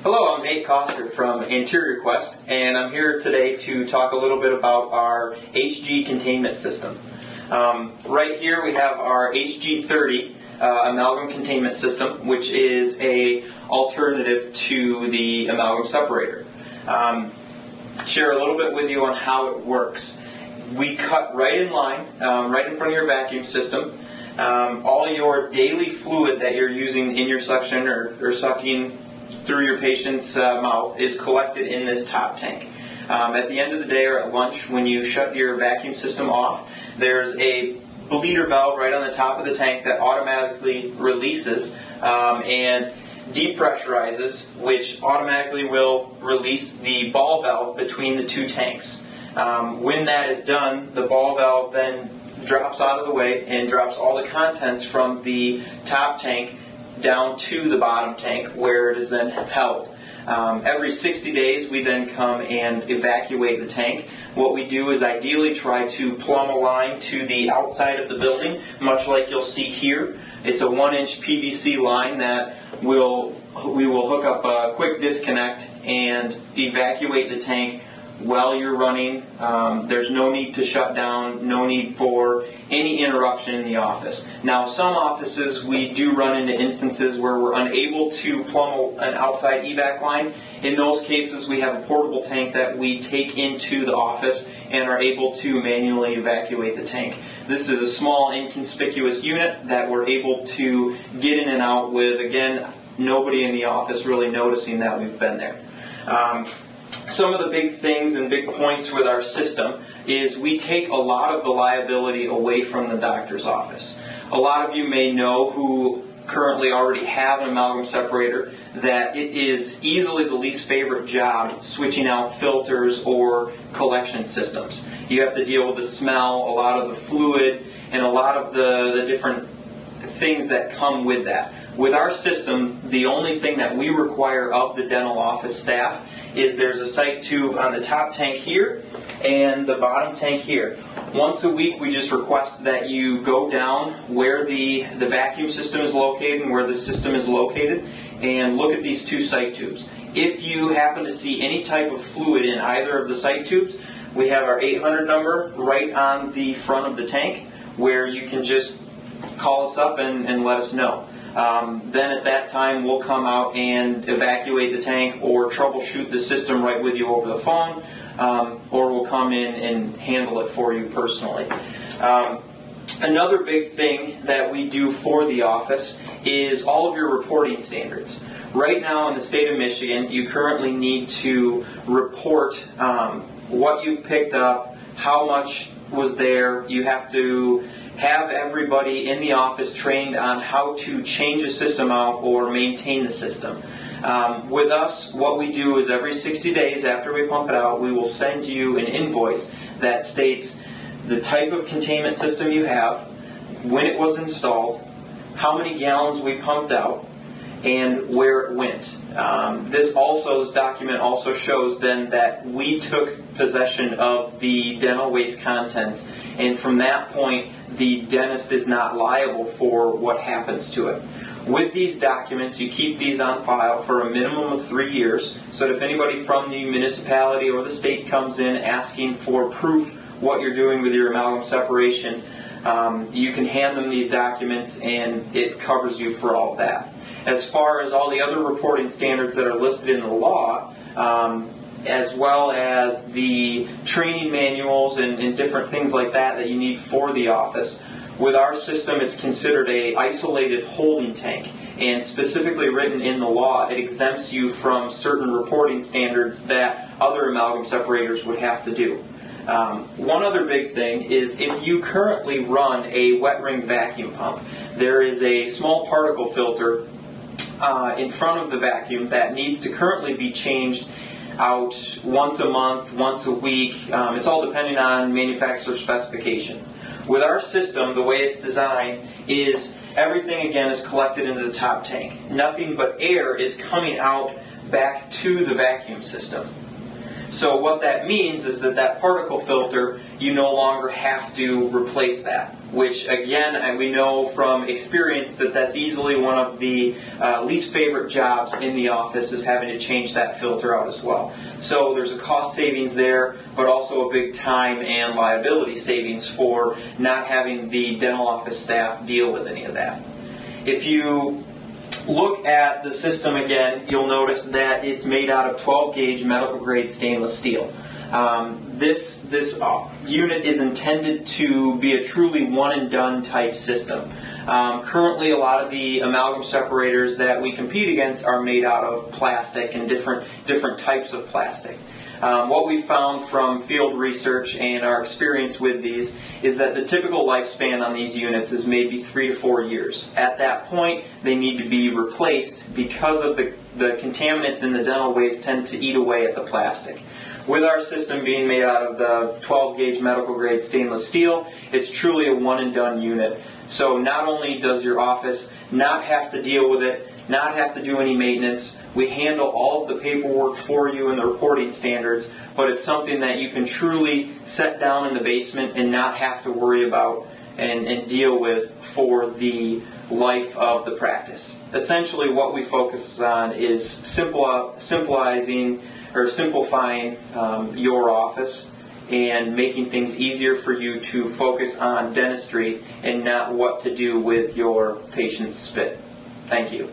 Hello, I'm Nate Coster from Anterior, and I'm here today to talk a little bit about our HG containment system. Right here we have our HG30 amalgam containment system, which is a alternative to the amalgam separator. Share a little bit with you on how it works. We cut right in line, right in front of your vacuum system. All your daily fluid that you're using in your suction or sucking through your patient's mouth is collected in this top tank. At the end of the day or at lunch, when you shut your vacuum system off, there's a bleeder valve right on the top of the tank that automatically releases and depressurizes, which automatically will release the ball valve between the two tanks. When that is done, the ball valve then drops out of the way and drops all the contents from the top tank down to the bottom tank where it is then held. Every 60 days we then come and evacuate the tank. What we do is ideally try to plumb a line to the outside of the building, much like you'll see here. It's a 1-inch PVC line that we will hook up a quick disconnect and evacuate the tank while you're running. There's no need to shut down, no need for any interruption in the office. Now, some offices we do run into instances where we're unable to plumb an outside evac line. In those cases, we have a portable tank that we take into the office and are able to manually evacuate the tank. This is a small, inconspicuous unit that we're able to get in and out with, again, nobody in the office really noticing that we've been there. Some of the big things and big points with our system is we take a lot of the liability away from the doctor's office. A lot of you may know who currently already have an amalgam separator that it is easily the least favorite job switching out filters or collection systems. You have to deal with the smell, a lot of the fluid, and a lot of the different things that come with that. With our system, the only thing that we require of the dental office staff is there's a sight tube on the top tank here and the bottom tank here. Once a week we just request that you go down where the vacuum system is located and where the system is located and look at these two sight tubes. If you happen to see any type of fluid in either of the sight tubes, we have our 800 number right on the front of the tank where you can just call us up and let us know. Then at that time we'll come out and evacuate the tank or troubleshoot the system right with you over the phone, or we'll come in and handle it for you personally. Another big thing that we do for the office is all of your reporting standards. Right now in the state of Michigan, you currently need to report what you've picked up, how much was there. You have to have everybody in the office trained on how to change a system out or maintain the system. With us, what we do is every 60 days after we pump it out, we will send you an invoice that states the type of containment system you have, when it was installed, how many gallons we pumped out, and where it went. This document also shows then that we took possession of the dental waste contents, and from that point the dentist is not liable for what happens to it. With these documents, you keep these on file for a minimum of 3 years, so that if anybody from the municipality or the state comes in asking for proof what you're doing with your amalgam separation, you can hand them these documents and it covers you for all of that. As far as all the other reporting standards that are listed in the law, as well as the training manuals and different things like that you need for the office, with our system it's considered a isolated holding tank, and specifically written in the law it exempts you from certain reporting standards that other amalgam separators would have to do. One other big thing is if you currently run a wet ring vacuum pump, there is a small particle filter in front of the vacuum that needs to currently be changed out once a month, once a week. It's all depending on manufacturer specification. With our system, the way it's designed is everything again is collected into the top tank. Nothing but air is coming out back to the vacuum system. So what that means is that particle filter, you no longer have to replace that, which again, we know from experience that that's easily one of the least favorite jobs in the office, is having to change that filter out as well. So there's a cost savings there, but also a big time and liability savings for not having the dental office staff deal with any of that. If you look at the system again, you'll notice that it's made out of 12 gauge medical grade stainless steel. This unit is intended to be a truly one and done type system. Currently, a lot of the amalgam separators that we compete against are made out of plastic and different types of plastic. What we found from field research and our experience with these is that the typical lifespan on these units is maybe 3 to 4 years. At that point, they need to be replaced because of the contaminants in the dental waste tend to eat away at the plastic. With our system being made out of the 12 gauge medical grade stainless steel, it's truly a one and done unit. So not only does your office not have to deal with it, not have to do any maintenance, we handle all of the paperwork for you and the reporting standards, but it's something that you can truly set down in the basement and not have to worry about and deal with for the life of the practice. Essentially what we focus on is simplifying your office and making things easier for you to focus on dentistry and not what to do with your patient's spit. Thank you.